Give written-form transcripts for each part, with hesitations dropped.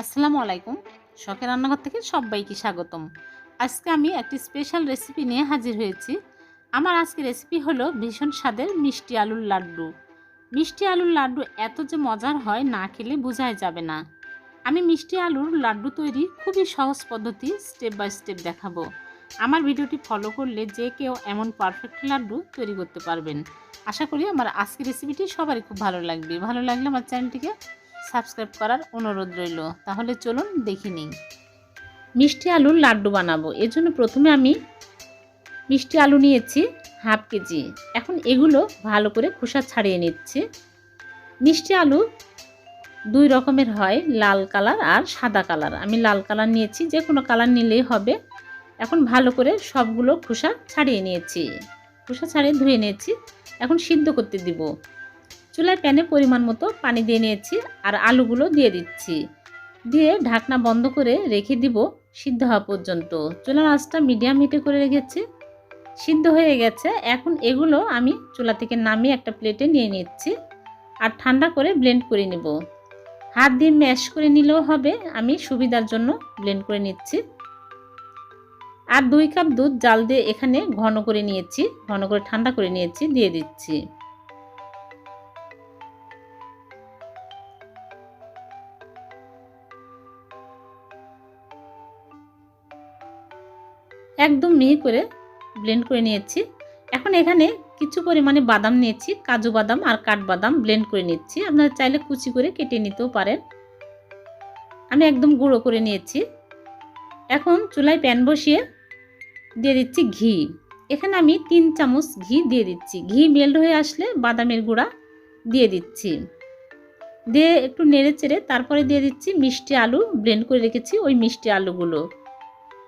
আসসালামু আলাইকুম। শখের রান্নাঘর থেকে সবাইকে স্বাগতম। আজকে আমি একটি স্পেশাল রেসিপি নিয়ে হাজির হয়েছি। আমার আজকে রেসিপি হলো ভীষণ স্বাদের মিষ্টি আলুর লাড্ডু। মিষ্টি আলুর লাড্ডু এত যে মজার হয়, না খেলে বোঝাই যাবে না। আমি মিষ্টি আলুর লাড্ডু তৈরি খুবই সহজ পদ্ধতি স্টেপ বাই স্টেপ দেখাবো। আমার ভিডিওটি ফলো করলে যে কেউ এমন পারফেক্ট লাড্ডু তৈরি করতে পারবেন। আশা করি আমার আজকের রেসিপিটি সবারই খুব ভালো লাগবে। ভালো লাগলে আমার চ্যানেলটিকে সাবস্ক্রাইব করার অনুরোধ রইল। তাহলে চলুন দেখে নিই। মিষ্টি আলুর লাড্ডু বানাবো, এজন্য প্রথমে আমি মিষ্টি আলু নিয়েছি হাফ কেজি। এখন এগুলো ভালো করে খোসা ছাড়িয়ে নিচ্ছি। মিষ্টি আলু দুই রকমের হয়, লাল কালার আর সাদা কালার। আমি লাল কালার নিয়েছি, যে কোনো কালার নিলেই হবে। এখন ভালো করে সবগুলো খোসা ছাড়িয়ে নিয়েছি, খোসা ছাড়িয়ে ধুয়ে নিয়েছি। এখন সিদ্ধ করতে দিব। চুলায় প্যানে পরিমাণ মতো পানি দিয়ে নিয়েছি আর আলুগুলো দিয়ে দিচ্ছি। দিয়ে ঢাকনা বন্ধ করে রেখে দিব সিদ্ধ হওয়া পর্যন্ত। চুলার আঁচটা মিডিয়াম হিটে করে রেখেছি। সিদ্ধ হয়ে গেছে। এখন এগুলো আমি চুলা থেকে নামিয়ে একটা প্লেটে নিয়ে নিচ্ছি আর ঠান্ডা করে ব্লেন্ড করে নেব। হাত দিয়ে ম্যাশ করে নিলেও হবে, আমি সুবিধার জন্য ব্লেন্ড করে নিচ্ছি। আর 2 কাপ দুধ জাল দিয়ে এখানে ঘন করে নিয়েছি, ঘন করে ঠান্ডা করে নিয়েছি, দিয়ে দিচ্ছি। একদম মিহি করে ব্লেন্ড করে নিয়েছি। এখন এখানে কিছু পরিমাণে বাদাম নিয়েছি, কাজু বাদাম আর কাঠবাদাম ব্লেন্ড করে নিচ্ছি। আপনারা চাইলে কুচি করে কেটে নিতেও পারেন। আমি একদম গুঁড়ো করে নিয়েছি। এখন চুলায় প্যান বসিয়ে দিয়ে দিচ্ছি ঘি। এখানে আমি 3 চামচ ঘি দিয়ে দিচ্ছি। ঘি মেল্ট হয়ে আসলে বাদামের গুঁড়া দিয়ে দিচ্ছি। দিয়ে একটু নেড়ে চেড়ে তারপরে দিয়ে দিচ্ছি মিষ্টি আলু ব্লেন্ড করে রেখেছি, ওই মিষ্টি আলুগুলো।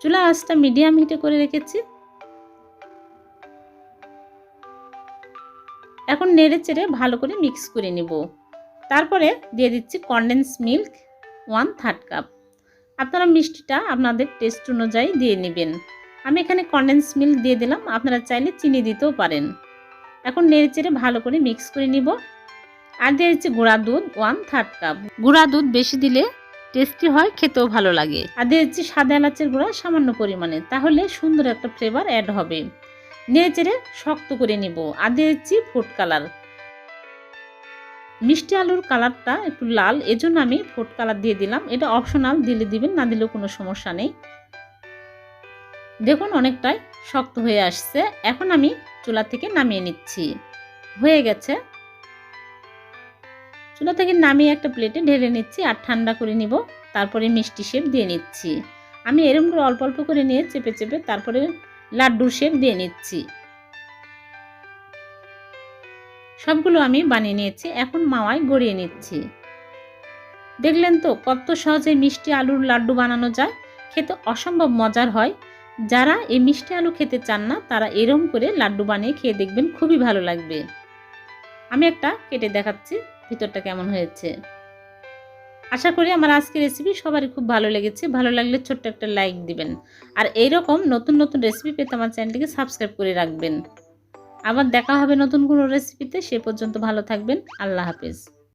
চুলার আঁচটা মিডিয়াম হিটে করে রেখেছি। এখন নেড়ে চেড়ে ভালো করে মিক্স করে নিব। তারপরে দিয়ে দিচ্ছি কনডেন্স মিল্ক 1/3 কাপ। আপনারা মিষ্টিটা আপনাদের টেস্ট অনুযায়ী দিয়ে নেবেন। আমি এখানে কনডেন্স মিল্ক দিয়ে দিলাম, আপনারা চাইলে চিনি দিতেও পারেন। এখন নেড়ে চেড়ে ভালো করে মিক্স করে নিব। আর দিয়ে দিচ্ছি গুঁড়া দুধ 1/3 কাপ। গুঁড়া দুধ বেশি দিলে টেস্টি হয়, খেতেও ভালো লাগে। আর দিয়ে দিচ্ছি সাদা এলাচের গুঁড়া সামান্য পরিমাণে, তাহলে সুন্দর একটা ফ্লেভার অ্যাড হবে। নেড়ে চেড়ে শক্ত করে নিব। আর দিয়ে দিচ্ছি ফুড কালার। মিষ্টি আলুর কালারটা একটু লাল, এজন্য আমি ফুড কালার দিয়ে দিলাম। এটা অপশনাল, দিলে দিবেন, না দিলেও কোনো সমস্যা নেই। দেখুন অনেকটাই শক্ত হয়ে আসছে। এখন আমি চুলা থেকে নামিয়ে নিচ্ছি। হয়ে গেছে। চুলা থেকে নামিয়ে একটা প্লেটে ঢেলে নিচ্ছি আর ঠান্ডা করে নিব। তারপরে মিষ্টি শেপ দিয়ে নিচ্ছি। আমি এরকম করে অল্প অল্প করে নিয়ে চেপে চেপে তারপরে লাড্ডুর শেপ দিয়ে নিচ্ছি। সবগুলো আমি বানিয়ে নিয়েছি। এখন মাওয়ায় গড়িয়ে নিচ্ছি। দেখলেন তো কত সহজে মিষ্টি আলুর লাড্ডু বানানো যায়। খেতে অসম্ভব মজার হয়। যারা এই মিষ্টি আলু খেতে চান না, তারা এরকম করে লাড্ডু বানিয়ে খেয়ে দেখবেন, খুবই ভালো লাগবে। আমি একটা কেটে দেখাচ্ছি ভিতরটা কেমন হয়েছে। আশা করি আমার আজকের রেসিপি সবারই খুব ভালো লেগেছে। ভালো লাগলে ছোট্ট একটা লাইক দিবেন। আর এইরকম নতুন নতুন রেসিপি পেতে আমার চ্যানেলটিকে সাবস্ক্রাইব করে রাখবেন। আবার দেখা হবে নতুন কোনো রেসিপিতে। সে পর্যন্ত ভালো থাকবেন। আল্লাহ হাফেজ।